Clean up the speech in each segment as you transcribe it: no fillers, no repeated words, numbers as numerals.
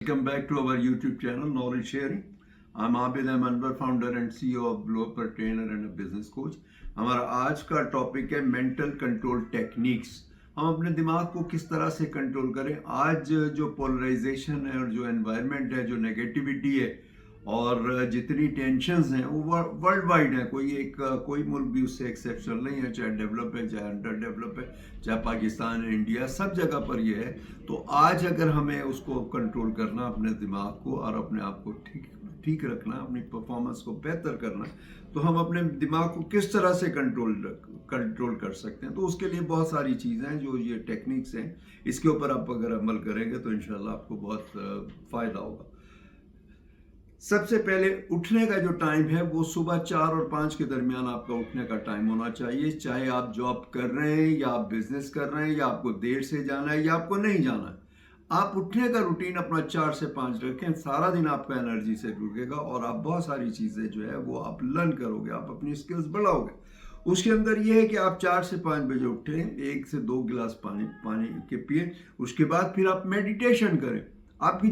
Welcome back to our YouTube channel, Knowledge Sharing. I'm Abid Anwar, founder and CEO of Global Trainer and a business coach. हमारा आज का topic है mental control techniques. हम अपने दिमाग को किस तरह से कंट्रोल करें. आज जो पोलराइजेशन है और जो एनवायरनमेंट है, जो नेगेटिविटी है और जितनी टेंशन्स हैं वो वर्ल्ड वाइड है. कोई मुल्क भी उससे एक्सेप्शनल नहीं है, चाहे डेवलप है चाहे अंडर डेवलप है, चाहे पाकिस्तान है, इंडिया, सब जगह पर ये है. तो आज अगर हमें उसको कंट्रोल करना, अपने दिमाग को और अपने आप को ठीक रखना, अपनी परफॉर्मेंस को बेहतर करना, तो हम अपने दिमाग को किस तरह से कंट्रोल कर सकते हैं. तो उसके लिए बहुत सारी चीज़ें हैं, जो ये टेक्निक्स हैं, इसके ऊपर आप अगर अमल करेंगे तो इंशाल्लाह आपको बहुत फ़ायदा होगा. सबसे पहले उठने का जो टाइम है वो सुबह 4 और 5 के दरमियान आपका उठने का टाइम होना चाहिए. चाहे आप जॉब कर रहे हैं या आप बिजनेस कर रहे हैं या आपको देर से जाना है या आपको नहीं जाना है, आप उठने का रूटीन अपना 4 से 5 रखें. सारा दिन आपका एनर्जी से रुकेगा और आप बहुत सारी चीज़ें जो है वो आप लर्न करोगे, आप अपनी स्किल्स बढ़ाओगे. उसके अंदर ये है कि आप 4 से 5 बजे उठें, 1 से 2 गिलास पानी के पिए. उसके बाद फिर आप मेडिटेशन करें. आपकी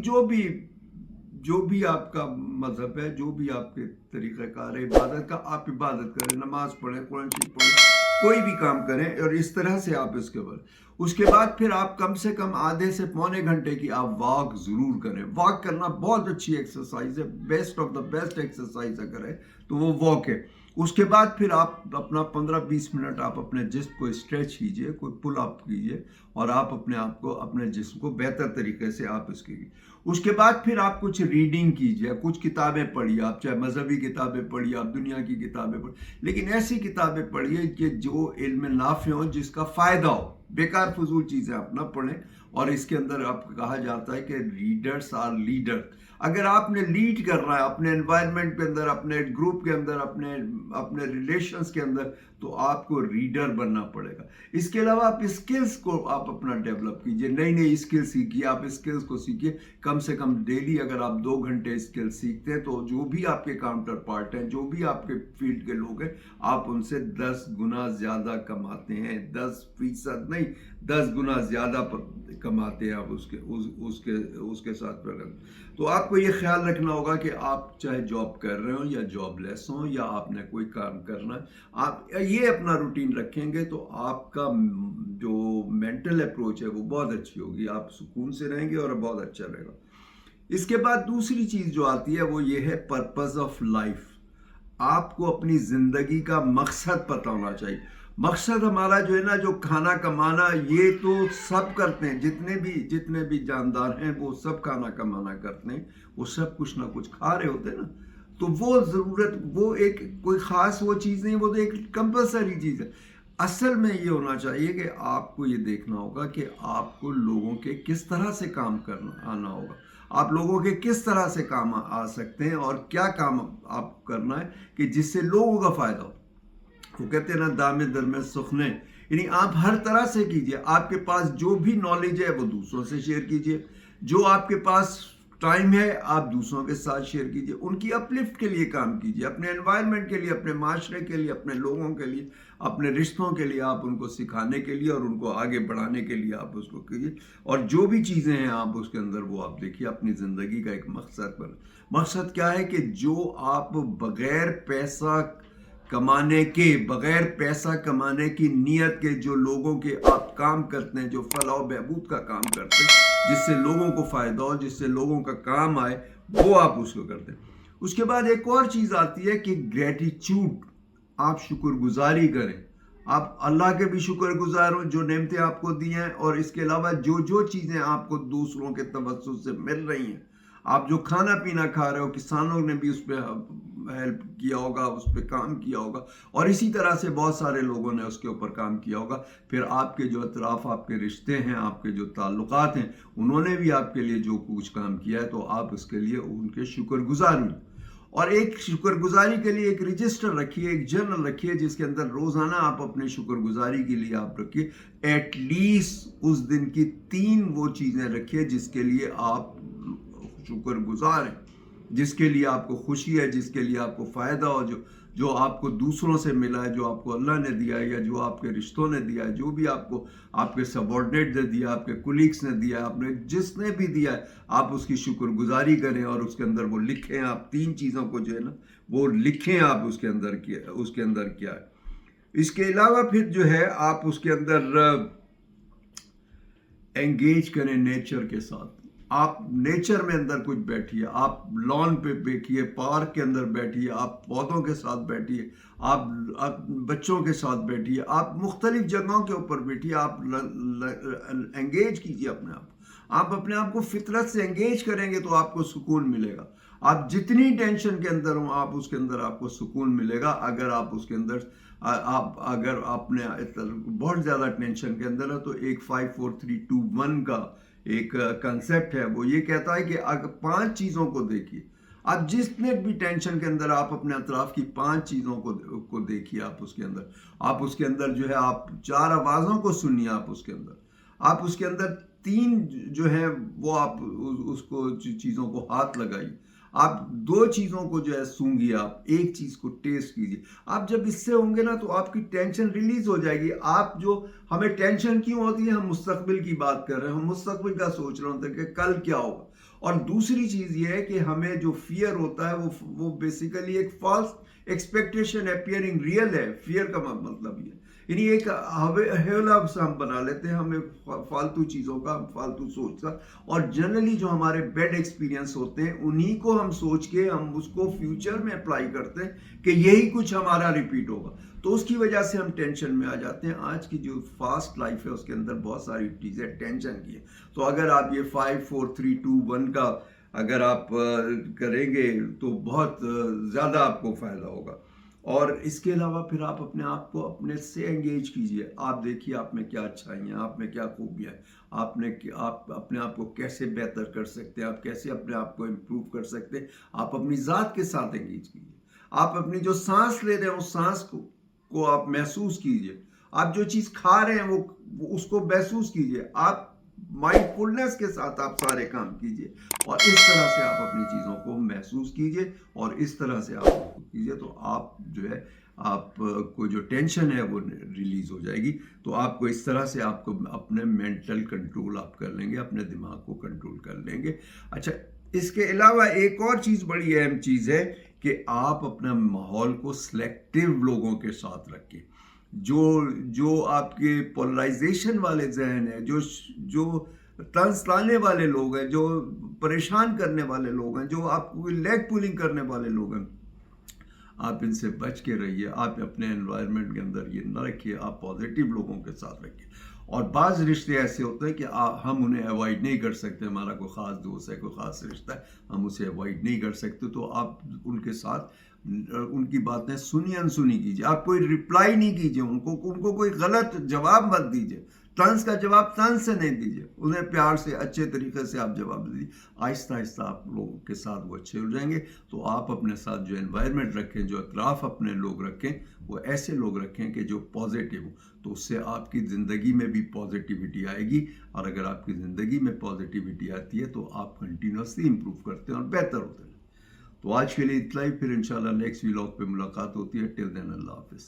जो भी आपका मजहब है, जो भी आपके तरीक़ाकार है इबादत का, आप इबादत करें, नमाज पढ़ें, कुरान शरीफ पढ़ें, कोई भी काम करें और इस तरह से आप उसके बाद फिर आप कम से कम आधे से पौने घंटे की आप वॉक ज़रूर करें. वॉक करना बहुत अच्छी एक्सरसाइज है, best of the best exercise अगर है तो वो वॉक है. उसके बाद फिर आप अपना 15-20 मिनट आप अपने जिस्म को स्ट्रेच कीजिए, कोई पुल अप कीजिए और आप अपने जिस्म को बेहतर तरीके से आप कीजिए. उसके बाद फिर आप कुछ रीडिंग कीजिए, कुछ किताबें पढ़िए. आप चाहे मजहबी किताबें पढ़िए, आप दुनिया की किताबें पढ़िए, लेकिन ऐसी किताबें पढ़िए कि जो इल्म नाफ़े हो, जिसका फ़ायदा हो. बेकार फजूल चीज़ें आप ना पढ़ें. और इसके अंदर आपको कहा जाता है कि रीडर्स आर लीडर. अगर आपने लीड करना है अपने एनवायरनमेंट के अंदर, अपने ग्रुप के अंदर, अपने रिलेशंस के अंदर, तो आपको रीडर बनना पड़ेगा. इसके अलावा आप स्किल्स को आप अपना डेवलप कीजिए, नई स्किल सीखिए. आप स्किल्स को सीखिए कम से कम डेली. अगर आप 2 घंटे स्किल सीखते हैं तो जो भी आपके काउंटर पार्ट हैं, जो भी आपके फील्ड के लोग हैं, आप उनसे 10 गुना ज़्यादा कमाते हैं. 10% नहीं, 10 गुना ज़्यादा कमाते हैं आप उसके साथ प्रगति. तो आपको ये ख्याल रखना होगा कि आप चाहे जॉब कर रहे हो या जॉबलेस हो या आपने कोई काम करना है, आप ये अपना रूटीन रखेंगे तो आपका जो मेंटल अप्रोच है वो बहुत अच्छी होगी. आप सुकून से रहेंगे और बहुत अच्छा रहेगा. इसके बाद दूसरी चीज़ जो आती है वो ये है पर्पस ऑफ लाइफ. आपको अपनी ज़िंदगी का मकसद पता होना चाहिए. मकसद हमारा जो है ना, जो खाना कमाना, ये तो सब करते हैं. जितने भी जानदार हैं वो सब खाना कमाना करते हैं. वो सब कुछ ना कुछ खा रहे होते हैं ना. तो वो ज़रूरत, वो एक कोई ख़ास वो चीज़ नहीं, वो तो एक कंपलसरी चीज़ है. असल में ये होना चाहिए कि आपको ये देखना होगा कि आपको लोगों के किस तरह से काम करना आना होगा. आप लोगों के किस तरह से काम आ सकते हैं और क्या काम आप करना है कि जिससे लोगों का फ़ायदा हो. वो कहते हैं ना, दामे दर में सुखने, यानी आप हर तरह से कीजिए. आपके पास जो भी नॉलेज है वो दूसरों से शेयर कीजिए. जो आपके पास टाइम है आप दूसरों के साथ शेयर कीजिए. उनकी अपलिफ्ट के लिए काम कीजिए, अपने एनवायरनमेंट के लिए, अपने माशरे के लिए, अपने लोगों के लिए, अपने रिश्तों के लिए. आप उनको सिखाने के लिए और उनको आगे बढ़ाने के लिए आप उसको कीजिए. और जो भी चीज़ें हैं आप उसके अंदर वो आप देखिए. अपनी ज़िंदगी का एक मकसद क्या है कि जो आप बगैर पैसा कमाने की नीयत के जो लोगों के आप काम करते हैं, जो फलाह बहबूद का काम करते हैं, जिससे लोगों को फ़ायदा हो, जिससे लोगों का काम आए, वो आप उसको करते हैं. उसके बाद एक और चीज़ आती है कि ग्रेटिट्यूड. आप शुक्रगुजारी करें. आप अल्लाह के भी शुक्रगुजार हो जो नेमतें आपको दी हैं, और इसके अलावा जो चीज़ें आपको दूसरों के तवज्जुह से मिल रही हैं. आप जो खाना पीना खा रहे हो, किसानों ने भी उस पर हेल्प किया होगा, उस पर काम किया होगा, और इसी तरह से बहुत सारे लोगों ने उसके ऊपर काम किया होगा. फिर आपके जो अतराफ़ आपके रिश्ते हैं, आपके जो ताल्लुकात हैं, उन्होंने भी आपके लिए जो कुछ काम किया है, तो आप उसके लिए उनके शुक्रगुजार हुए. और एक शुक्रगुजारी के लिए एक रजिस्टर रखिए, एक जर्नल रखिए, जिसके अंदर रोज़ाना आप अपने शुक्रगुजारी के लिए आप रखिए. एटलीस्ट उस दिन की 3 वो चीज़ें रखिए जिसके लिए आप शुक्रगुजार हैं. جس کے لیے آپ کو خوشی ہے, جس کے لیے آپ کو فائدہ ہو, جو آپ کو دوسروں سے ملا ہے, جو آپ کو اللہ نے دیا ہے, یا جو آپ کے رشتوں نے دیا ہے, جو بھی آپ کو آپ کے سبارڈینیٹ نے دیا, آپ کے کولیگس نے دیا, آپ نے جس نے بھی دیا ہے, آپ اس کی شکر گزاری کریں اور اس کے اندر وہ لکھیں. آپ 3 چیزوں کو جو ہے نا وہ لکھیں آپ اس کے اندر کیا ہے. اس کے علاوہ پھر جو ہے آپ اس کے اندر انگیج کریں نیچر کے ساتھ. آپ نیچر میں اندر کچھ بیٹھیے, آپ لان پہ بیٹھیے, پارک کے اندر بیٹھیے, آپ پودوں کے ساتھ بیٹھیے, آپ بچوں کے ساتھ بیٹھیے, آپ مختلف جگہوں کے اوپر بیٹھیے. آپ انگیج کیجیے اپنے آپ کو. آپ اپنے آپ کو فطرت سے انگیج کریں گے تو آپ کو سکون ملے گا. آپ جتنی ٹینشن کے اندر ہوں آپ اس کے اندر آپ کو سکون ملے گا. اگر آپ اس کے اندر اگر آپ نے بہت زیادہ ٹینشن کے اندر ہے تو ایک 5 4 3 2 1 کا ایک کنسیپٹ ہے, وہ یہ کہتا ہے کہ اگر 5 چیزوں کو دیکھیے. آپ جتنے بھی ٹینشن کے اندر آپ اپنے اطراف کی 5 چیزوں کو دیکھیے. آپ اس کے اندر جو ہے آپ 4 آوازوں کو سنیے. آپ اس کے اندر 3 جو ہے وہ آپ اس کو چیزوں کو ہاتھ لگائیے. آپ 2 چیزوں کو جو ہے سونگیے, آپ ایک چیز کو ٹیسٹ کیجیے. آپ جب اس سے ہوں گے نا تو آپ کی ٹینشن ریلیز ہو جائے گی. آپ جو ہمیں ٹینشن کیوں ہوتی ہے, ہم مستقبل کی بات کر رہے ہیں, ہم مستقبل کا سوچ رہے ہوتے ہیں کہ کل کیا ہوگا. اور دوسری چیز یہ ہے کہ ہمیں جو فیئر ہوتا ہے وہ بیسیکلی ایک فالس ایکسپیکٹیشن اپیئرنگ ریئل ہے. فیئر کا مطلب یہ ہے یعنی ایک حیولہ ہم بنا لیتے ہیں, ہمیں فالتو چیزوں کا, فالتو سوچ کا. اور جنرلی جو ہمارے بیڈ ایکسپیرینس ہوتے ہیں انہی کو ہم سوچ کے ہم اس کو فیوچر میں اپلائی کرتے ہیں کہ یہی کچھ ہمارا ریپیٹ ہوگا. تو اس کی وجہ سے ہم ٹینشن میں آ جاتے ہیں. آج کی جو فاسٹ لائف ہے اس کے اندر بہت ساری چیزیں ٹینشن کی ہے. تو اگر آپ یہ 5 4 3 2 1 کا اگر آپ کریں گے تو بہت زیادہ آپ کو فائدہ ہوگا. اور اس کے علاوہ پھر آپ اپنے آپ کو اپنے سے انگیج کیجئے. آپ دیکھیے آپ میں کیا اچھائی ہیں, آپ میں کیا خوبیاں ہیں, آپ اپنے آپ کو کیسے بہتر کر سکتے ہیں, آپ کیسے اپنے آپ کو امپروو کر سکتے ہیں. آپ اپنی ذات کے ساتھ انگیج کیجئے. آپ اپنی جو سانس لے رہے ہیں اس سانس کو آپ محسوس کیجئے. آپ جو چیز کھا رہے ہیں وہ اس کو محسوس کیجئے. آپ مائنڈ فلنس کے ساتھ آپ سارے کام کیجئے اور اس طرح سے آپ اپنی چیزوں کو محسوس کیجئے اور اس طرح سے آپ کیجئے تو آپ جو ہے آپ کو جو ٹینشن ہے وہ ریلیز ہو جائے گی. تو آپ کو اس طرح سے آپ کو اپنے مینٹل کنٹرول آپ کر لیں گے, اپنے دماغ کو کنٹرول کر لیں گے. اچھا, اس کے علاوہ ایک اور چیز بڑی اہم چیز ہے کہ آپ اپنا ماحول کو سلیکٹیو لوگوں کے ساتھ رکھیں. جو آپ کے پولرائزیشن والے ذہن ہیں, جو طنز لانے والے لوگ ہیں, جو پریشان کرنے والے لوگ ہیں, جو آپ کو لیگ پولنگ کرنے والے لوگ ہیں, آپ ان سے بچ کے رہیے. آپ اپنے انوائرمنٹ کے اندر یہ نہ رکھیے, آپ پازیٹیو لوگوں کے ساتھ رکھیے. اور بعض رشتے ایسے ہوتے ہیں کہ ہم انہیں اوائڈ نہیں کر سکتے. ہمارا کوئی خاص دوست ہے, کوئی خاص رشتہ ہے, ہم اسے اوائڈ نہیں کر سکتے. تو آپ ان کے ساتھ ان کی باتیں سنی انسنی کیجیے. آپ کوئی رپلائی نہیں کیجیے, ان کو کوئی غلط جواب مت دیجیے. طنز کا جواب طنز سے نہیں دیجیے, انہیں پیار سے اچھے طریقے سے آپ جواب دیجیے. آہستہ آہستہ آپ لوگوں کے ساتھ وہ اچھے ہو جائیں گے. تو آپ اپنے ساتھ جو انوائرمنٹ رکھیں, جو اطراف اپنے لوگ رکھیں, وہ ایسے لوگ رکھیں کہ جو پازیٹیو ہوں. تو اس سے آپ کی زندگی میں بھی پازیٹیوٹی آئے گی. اور اگر آپ کی زندگی میں پازیٹیوٹی آتی ہے تو آپ کنٹینیوسلی امپروو کرتے ہیں اور بہتر ہوتے ہیں. تو آج کے لیے اتنا ہی. پھر انشاءاللہ نیکسٹ ولاگ پہ ملاقات ہوتی ہے. ٹل دین اللہ حافظ.